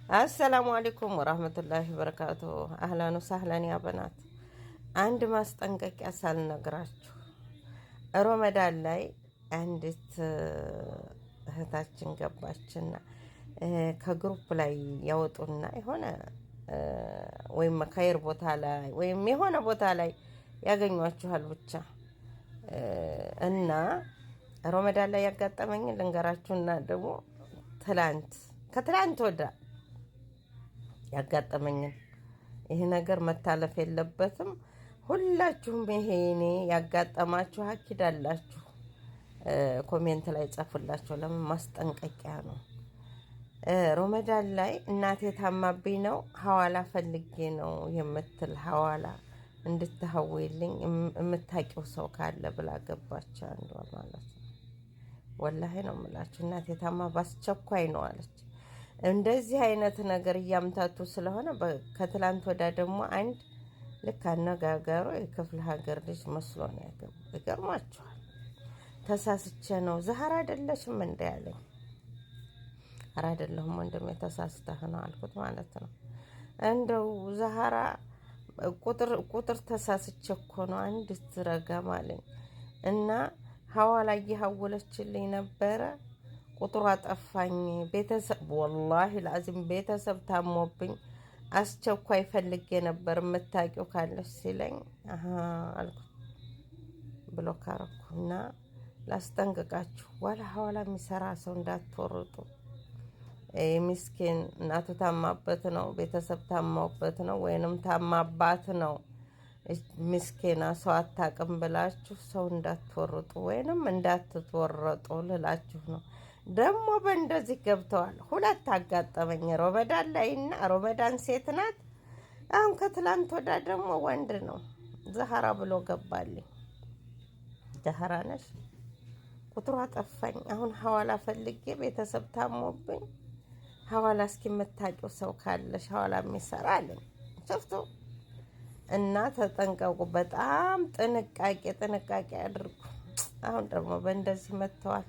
አሰላሙ አለይኩም ወራህመቱላሂ ወበረካቱ። አህላኑ ሳህለን ያ በናት። አንድ ማስጠንቀቂያ ሳልነግራችሁ ሮመዳን ላይ አንዲት እህታችን ገባችና ከግሩፕ ላይ ያወጡና የሆነ ወይም ከይር ቦታ ላይ ወይም የሆነ ቦታ ላይ ያገኟችኋል ብቻ እና ሮመዳን ላይ ያጋጠመኝ ልንገራችሁና ደግሞ ከትላንት ወዳ ያጋጠመኝን ይሄ ነገር መታለፍ የለበትም። ሁላችሁም ይሄ እኔ ያጋጠማችሁ አኪድ አላችሁ ኮሜንት ላይ ጻፉላችሁ። ለምን ማስጠንቀቂያ ነው። ሮመዳን ላይ እናቴ ታማብኝ ነው ሐዋላ ፈልጌ ነው የምትል ሐዋላ እንድትሐውልኝ የምታውቂው ሰው ካለ ብላ ገባች አንዷ ማለት ነው። ወላሂ ነው የምላችሁ እናቴ ታማ ባስቸኳይ ነው አለች። እንደዚህ አይነት ነገር እያምታቱ ስለሆነ ከትላንት ወዳ ደግሞ አንድ ልክ አነጋገሩ የክፍለ ሀገር ልጅ መስሎ ነው ያገቡ። ይገርማችኋል። ተሳስቼ ነው ዛህራ አይደለሽም እንደ ያለኝ። ኧረ አይደለሁም ወንድሜ ተሳስተህ ነው አልኩት ማለት ነው። እንደው ዛህራ ቁጥር ተሳስቼ እኮ ነው አንድ ትረጋም አለኝ እና ሐዋላ እየሐወለችልኝ ነበረ ቁጥሩ አጠፋኝ። ቤተሰብ ወላሂ ለአዚም ቤተሰብ ታሞብኝ አስቸኳይ ፈልጌ ነበር የምታውቂው ካለሽ ሲለኝ አልኩት ብሎ ካረኩና ላስጠንቅቃችሁ ዋላ ሐዋላ የሚሰራ ሰው እንዳትወርጡ። ምስኪን እናቱ ታማበት ነው ቤተሰብ ታማበት ነው ወይንም ታማባት ነው ምስኪና ሰው አታውቅም ብላችሁ ሰው እንዳትወርጡ ወይንም እንዳትወረጡ ልላችሁ ነው። ደግሞ በእንደዚህ ገብተዋል። ሁለት አጋጠመኝ ሮመዳን ላይና ሮመዳን ሴት ናት። አሁን ከትላንት ወዳ ደግሞ ወንድ ነው ዛህራ ብሎ ገባልኝ። ዛህራ ነሽ ቁጥሯ ጠፋኝ። አሁን ሐዋላ ፈልጌ ቤተሰብ ታሞብኝ ሐዋላ እስኪ የምታውቂው ሰው ካለሽ ሐዋላ የሚሰራ አለኝ። ሸፍቶ እና ተጠንቀቁ። በጣም ጥንቃቄ አድርጉ። አሁን ደግሞ በእንደዚህ መጥተዋል።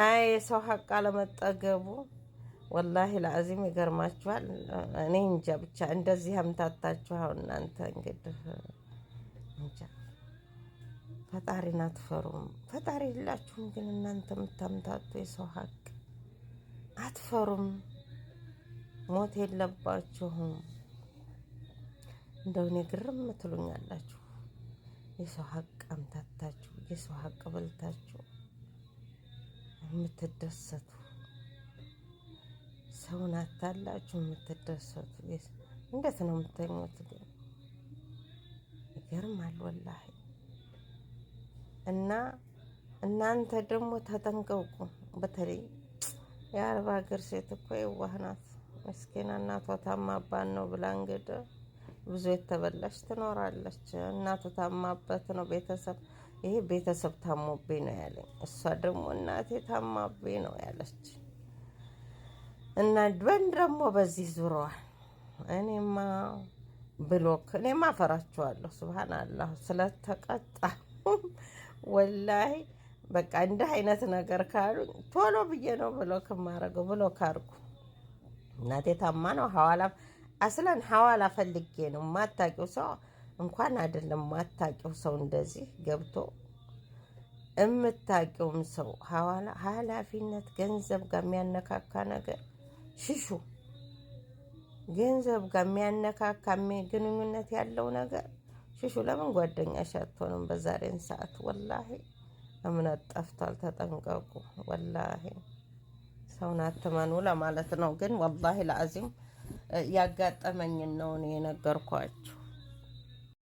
አይ ሰው ሀቅ አለመጠገቡ ወላሂ ለአዚም ይገርማችኋል። እኔ እንጃ ብቻ እንደዚህ አምታታችሁ። አሁን እናንተ እንግዲህ እንጃ ፈጣሪን አትፈሩም። ፈጣሪ የላችሁም ግን እናንተ የምታምታቱ የሰው ሀቅ አትፈሩም። ሞት የለባችሁም። እንደው እኔ ግርም ትሉኛላችሁ። የሰው ሀቅ አምታታችሁ የሰው ሀቅ በልታችሁ የምትደሰቱ ሰውን አታላችሁ የምትደሰቱ እንዴት ነው የምተኙት? ግን ይገርማል ወላሂ። እና እናንተ ደግሞ ተጠንቀቁ። በተለይ የአረብ ሀገር ሴት እኮ የዋህ ናት። ምስኪና እናቷ ታማባን ነው ብላ እንግዲህ ብዙ የተበላሽ ትኖራለች። እናቱ ታማበት ነው ይሄ ቤተሰብ ታሞብኝ ነው ያለኝ። እሷ ደግሞ እናቴ ታማብኝ ነው ያለች እና ደግሞ በዚህ ዙረዋል። እኔማ አፈራችኋለሁ። ሱብሃንአላህ ስለተቀጣ ወላሂ በቃ እንዲህ አይነት ነገር ካሉ ቶሎ ብዬ ነው ብሎክ ማረገው። ብሎክ አድርጉ። እናቴ ታማ ነው አስለን ሐዋላ ፈልጌ ነው። ማታቂው ሰው እንኳን አይደለም ማታቂው ሰው እንደዚህ ገብቶ እምታቂውም ሰው ሐዋላ ኃላፊነት ገንዘብ ጋር የሚያነካካ ነገር ሽሹ። ገንዘብ ጋር የሚያነካካ ግንኙነት ያለው ነገር ሽሹ። ለምን ጓደኛሽ አትሆንም? በዛሬን ሰዓት ወላሂ እምነት ጠፍቷል። ተጠንቀቁ። ወላሂ ሰውን አትመኑ ለማለት ነው። ግን ወላሂ ለአዚም ያጋጠመኝን ነው እኔ የነገርኳችሁ።